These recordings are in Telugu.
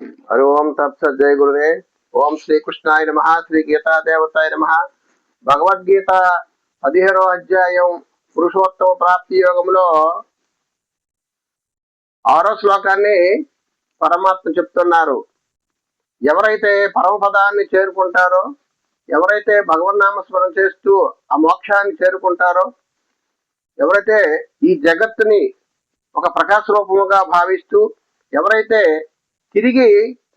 హరి ఓం తత్సత్. జయ గురుదేవ్. ఓం శ్రీకృష్ణాయ నమః. శ్రీ గీతా దేవతాయ నమః. భగవద్గీత 15వ అధ్యాయం పురుషోత్తమ ప్రాప్తి యోగంలో 6వ శ్లోకాన్ని పరమాత్మ చెప్తున్నారు. ఎవరైతే పరమపదాన్ని చేరుకుంటారో, ఎవరైతే భగవన్నామస్మరణ చేస్తూ ఆ మోక్షాన్ని చేరుకుంటారో, ఎవరైతే ఈ జగత్తుని ఒక ప్రకాశ రూపముగా భావిస్తూ ఎవరైతే తిరిగి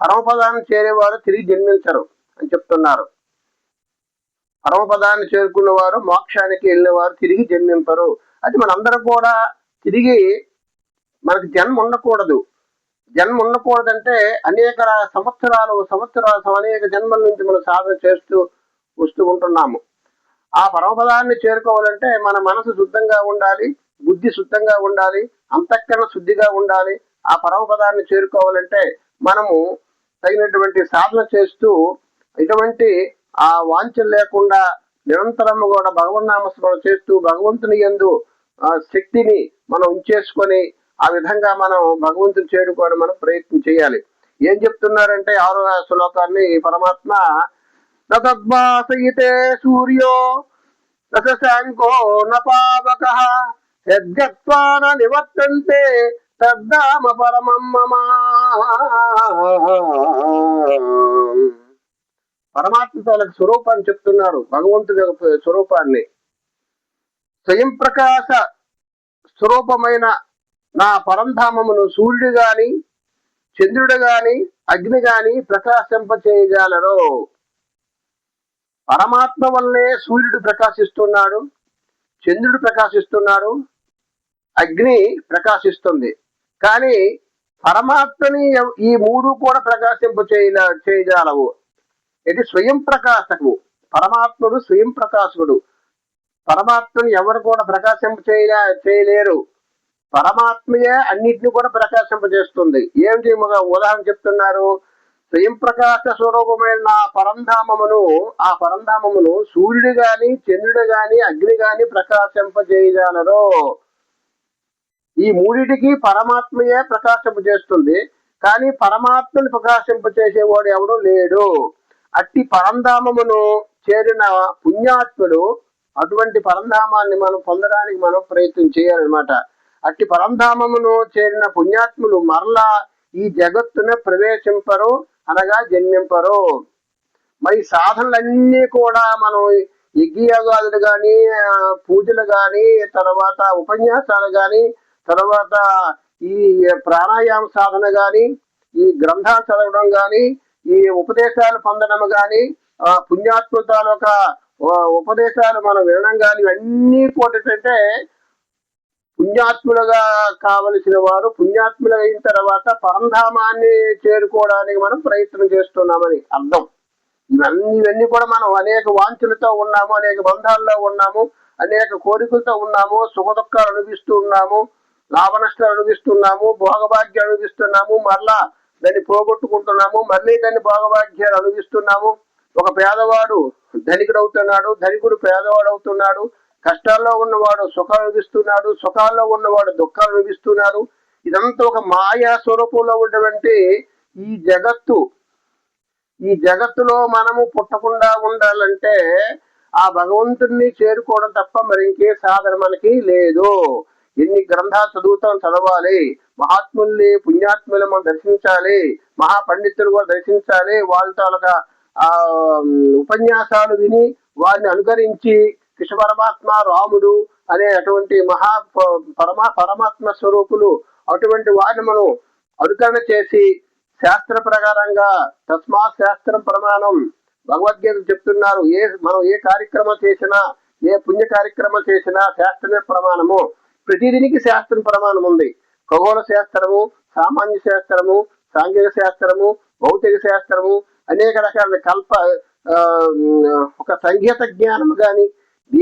పరమపదాన్ని చేరేవారు తిరిగి జన్మించరు అని చెప్తున్నారు. పరమపదాన్ని చేరుకున్న వారు, మోక్షానికి వెళ్ళిన వారు తిరిగి జన్మింపరు. అది మనందరం కూడా తిరిగి మనకి జన్మ ఉండకూడదు. జన్మ ఉండకూడదంటే అనేక సంవత్సరాలు అనేక జన్మల నుంచి మనం సాధన చేస్తూ వస్తూ ఉంటున్నాము. ఆ పరమపదాన్ని చేరుకోవాలంటే మన మనసు శుద్ధంగా ఉండాలి, బుద్ధి శుద్ధంగా ఉండాలి, అంతఃకరణ శుద్ధిగా ఉండాలి. ఆ పరమపదాన్ని చేరుకోవాలంటే మనము తగినటువంటి సాధన చేస్తూ ఇటువంటి ఆ వాంఛలు లేకుండా నిరంతరము కూడా భగవన్నామస్మరణ చేస్తూ భగవంతుని యందు శక్తిని మనం ఉంచేసుకొని ఆ విధంగా మనం భగవంతుని చేరుకోవడం మనం ప్రయత్నం చేయాలి. ఏం చెప్తున్నారంటే 6వ శ్లోకాన్ని పరమాత్మ, తద్భాసయితే సూర్యో దశశాంకో నపావకః యద్గత్వాన నివర్తంతే తద్ధామ పరమం మమ. పరమాత్మ తనకు స్వరూపాన్ని చెప్తున్నారు, భగవంతుడి యొక్క స్వరూపాన్ని. స్వయం ప్రకాశ స్వరూపమైన నా పరంధామమును సూర్యుడు గాని, చంద్రుడు గాని, అగ్ని గాని ప్రకాశింపచేయగలరు. పరమాత్మ వల్లే సూర్యుడు ప్రకాశిస్తున్నాడు, చంద్రుడు ప్రకాశిస్తున్నాడు, అగ్ని ప్రకాశిస్తుంది. కానీ పరమాత్మని ఈ మూడు కూడా చేయజాలవు. ఇది స్వయం ప్రకాశకు. పరమాత్ముడు స్వయం ప్రకాశకుడు. పరమాత్మని ఎవరు కూడా చేయలేరు. పరమాత్మయే అన్నిటిని కూడా ప్రకాశింపజేస్తుంది. ఏమిటి ఉదాహరణ చెప్తున్నారు? స్వయం ప్రకాశ స్వరూపమైన ఆ పరంధామమును సూర్యుడు గాని, చంద్రుడు గాని, అగ్ని గాని ప్రకాశింపజేయజాలరు. ఈ మూడిటికి పరమాత్మయే ప్రకాశింపజేస్తుంది. కానీ పరమాత్మని ప్రకాశింపచేసేవాడు ఎవడు లేడు. అట్టి పరంధామమును చేరిన పుణ్యాత్ముడు అటువంటి పరంధామాన్ని మనం పొందడానికి మనం ప్రయత్నం చేయాలన్నమాట. అట్టి పరంధామమును చేరిన పుణ్యాత్ములు మరలా ఈ జగత్తును ప్రవేశింపరు, అనగా జన్మింపరు. మరి సాధనలన్నీ కూడా మనం యజ్ఞయాగాదులు కానీ, పూజలు కానీ, తర్వాత ఉపన్యాసాలు కానీ, తర్వాత ఈ ప్రాణాయామ సాధన కానీ, ఈ గ్రంథాలు చదవడం కానీ, ఈ ఉపదేశాలు పొందడం కానీ, పుణ్యాత్మత యొక్క ఉపదేశాలు మనం వినడం కానీ, ఇవన్నీ కూడా ఏంటంటే పుణ్యాత్ములుగా కావలసిన వారు పుణ్యాత్ములు అయిన తర్వాత పరంధామాన్ని చేరుకోవడానికి మనం ప్రయత్నం చేస్తున్నామని అర్థం. ఇవన్నీ కూడా మనం అనేక వాంఛలతో ఉన్నాము, అనేక బంధాల్లో ఉన్నాము, అనేక కోరికలతో ఉన్నాము, సుఖ దుఃఖాలు అనుభవిస్తూ ఉన్నాము, లాభ నష్టాలు అనుభవిస్తున్నాము, భోగభాగ్యాలు అనుభవిస్తున్నాము, మరలా దాన్ని పోగొట్టుకుంటున్నాము, మళ్ళీ దాన్ని భోగభాగ్యాలు అనుభవిస్తున్నాము. ఒక పేదవాడు ధనికుడు అవుతున్నాడు, ధనికుడు పేదవాడు అవుతున్నాడు, కష్టాల్లో ఉన్నవాడు సుఖాలు అనుభవిస్తున్నాడు, సుఖాల్లో ఉన్నవాడు దుఃఖాలు అనుభవిస్తున్నాడు. ఇదంతా ఒక మాయా స్వరూపంలో ఉన్నటువంటి ఈ జగత్తులో మనము పుట్టకుండా ఉండాలంటే ఆ భగవంతుడిని చేరుకోవడం తప్ప మరి ఇంకే సాధన మనకి లేదు. ఎన్ని గ్రంథాలు చదవాలి, మహాత్ముల్ని పుణ్యాత్ములు మనం దర్శించాలి, మహాపండితులు కూడా దర్శించాలి, వాళ్ళతో ఉపన్యాసాలు విని వారిని అనుకరించి కృష్ణ పరమాత్మ, రాముడు అనే అటువంటి పరమాత్మ స్వరూపులు అటువంటి వారిని మనం అనుకరణ చేసి శాస్త్ర ప్రకారంగా తస్మాత్ శాస్త్రం ప్రమాణం భగవద్గీత చెప్తున్నారు. మనం ఏ కార్యక్రమం చేసినా, ఏ పుణ్య కార్యక్రమం చేసినా శాస్త్రమే ప్రమాణము. ప్రతిదీనికి శాస్త్రం ప్రమాణం ఉంది. ఖగోళ శాస్త్రము, సామాన్య శాస్త్రము, సాంఘిక శాస్త్రము, భౌతిక శాస్త్రము, అనేక రకాల ఒక సంగీత జ్ఞానం కానీ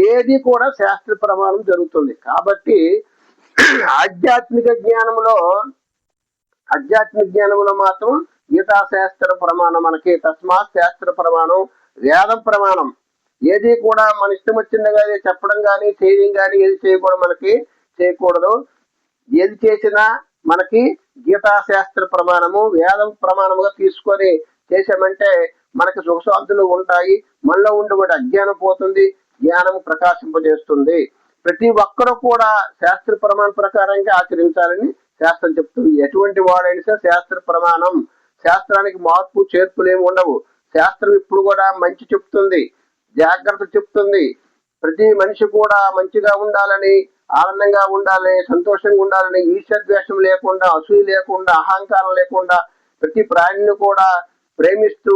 ఏది కూడా శాస్త్ర ప్రమాణం జరుగుతుంది. కాబట్టి ఆధ్యాత్మిక జ్ఞానంలో మాత్రం గీతాశాస్త్ర ప్రమాణం మనకి. తస్మాత్ శాస్త్ర ప్రమాణం, వేదం ప్రమాణం. ఏది కూడా మన ఇష్టం వచ్చిందిగా చెప్పడం కానీ, చేయడం కానీ ఏది చేయకూడదు, మనకి చేయకూడదు. ఏది చేసినా మనకి గీతాశాస్త్ర ప్రమాణము వేదం ప్రమాణముగా తీసుకొని చేసామంటే మనకి సుఖశాంతులు ఉంటాయి. మనలో ఉండబడి అజ్ఞానం పోతుంది, జ్ఞానం ప్రకాశింపజేస్తుంది. ప్రతి ఒక్కరూ కూడా శాస్త్ర ప్రమాణ ప్రకారంగా ఆచరించాలని శాస్త్రం చెప్తుంది. ఎటువంటి వాడైనా సరే శాస్త్ర ప్రమాణం, శాస్త్రానికి మార్పు చేర్పులు ఏమి ఉండవు. శాస్త్రం ఇప్పుడు కూడా మంచి చెప్తుంది, జాగ్రత్త చెప్తుంది. ప్రతి మనిషి కూడా మంచిగా ఉండాలని, ఆనందంగా ఉండాలని, సంతోషంగా ఉండాలని, ఈర్ష్యాద్వేషం లేకుండా, అసూయ లేకుండా, అహంకారం లేకుండా ప్రతి ప్రాణిని కూడా ప్రేమిస్తూ,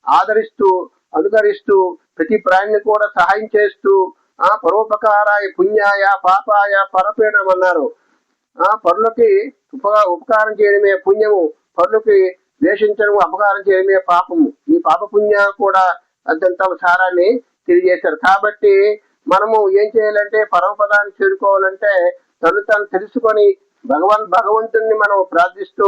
ఆదరిస్తూ, అనుకరిస్తూ, ప్రతి ప్రాణిని కూడా సహాయం చేస్తూ, పరోపకారాయ పుణ్యాయ పాపాయ పరపీడం అన్నారు. పరులకి ఉపకారం చేయడమే పుణ్యము, పరులకి ద్వేషించడం అపకారం చేయడమే పాపము. ఈ పాప పుణ్యాలు కూడా అత్యంత సారాన్ని తెలియజేశారు. కాబట్టి మనము ఏం చేయాలంటే పరమపదాన్ని చేరుకోవాలంటే తను తెలుసుకొని భగవంతుణ్ణి మనం ప్రార్థిస్తూ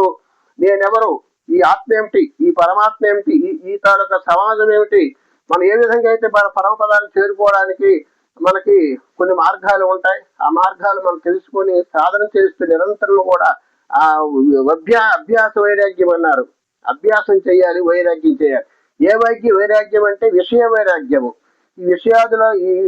నేనెవరు, ఈ ఆత్మ ఏమిటి, ఈ పరమాత్మ ఏమిటి, ఈ తాలూకా సమాజం ఏమిటి, మనం ఏ విధంగా అయితే పరమపదాన్ని చేరుకోవడానికి మనకి కొన్ని మార్గాలు ఉంటాయి. ఆ మార్గాలు మనం తెలుసుకొని సాధన చేస్తూ నిరంతరం కూడా ఆ అభ్యాస వైరాగ్యం అన్నారు. అభ్యాసం చేయాలి, వైరాగ్యం చేయాలి. వైరాగ్యం అంటే విషయ వైరాగ్యము. ఈ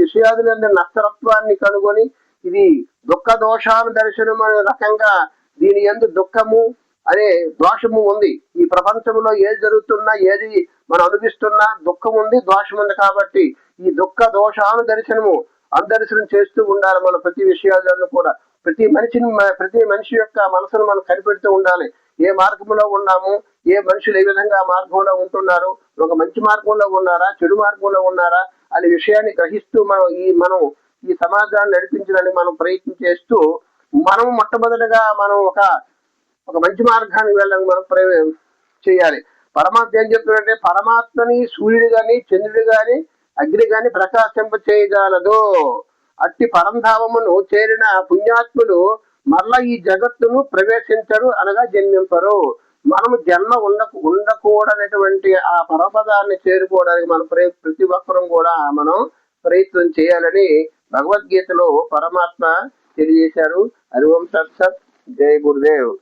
విషయాదుల నష్టత్వాన్ని కనుగొని ఇది దుఃఖ దోషాను దర్శనం అనే రకంగా దీని యందు దుఃఖము అనే దోషము ఉంది. ఈ ప్రపంచంలో ఏది జరుగుతున్నా, ఏది మనం అనుభవిస్తున్నా దుఃఖం ఉంది, దోషం ఉంది. కాబట్టి ఈ దుఃఖ దోషాను అందర్శనం చేస్తూ ఉండాలి. మన ప్రతి విషయాలను కూడా ప్రతి మనిషి యొక్క మనసును మనం కనిపెడుతూ ఉండాలి. ఏ మార్గంలో ఉన్నాము, ఏ మనుషులు ఏ విధంగా మార్గంలో ఉంటున్నారు, ఒక మంచి మార్గంలో ఉన్నారా, చెడు మార్గంలో ఉన్నారా అనే విషయాన్ని గ్రహిస్తూ మనం ఈ సమాజాన్ని నడిపించడానికి మనం ప్రయత్నం చేస్తూ మనం మొట్టమొదటిగా మనం ఒక మంచి మార్గానికి వెళ్ళడానికి మనం చేయాలి. పరమాత్మ ఏం చెప్తున్నాడంటే పరమాత్మని సూర్యుడు గాని, చంద్రుడు గాని, అగ్ని గాని ప్రకాశింప చేయగలదు. అట్టి పరంధామమును చేరిన పుణ్యాత్ములు మరలా ఈ జగత్తును ప్రవేశించరు, అనగా జన్మింపరు. మనము జన్మ ఉండకూడనటువంటి ఆ పరపదాన్ని చేరుకోవడానికి మనం ప్రతి ఒక్కరం కూడా మనం ప్రయత్నం చేయాలని భగవద్గీతలో పరమాత్మ తెలియజేశారు. హరి ఓం తత్సత్. జై గురుదేవ్.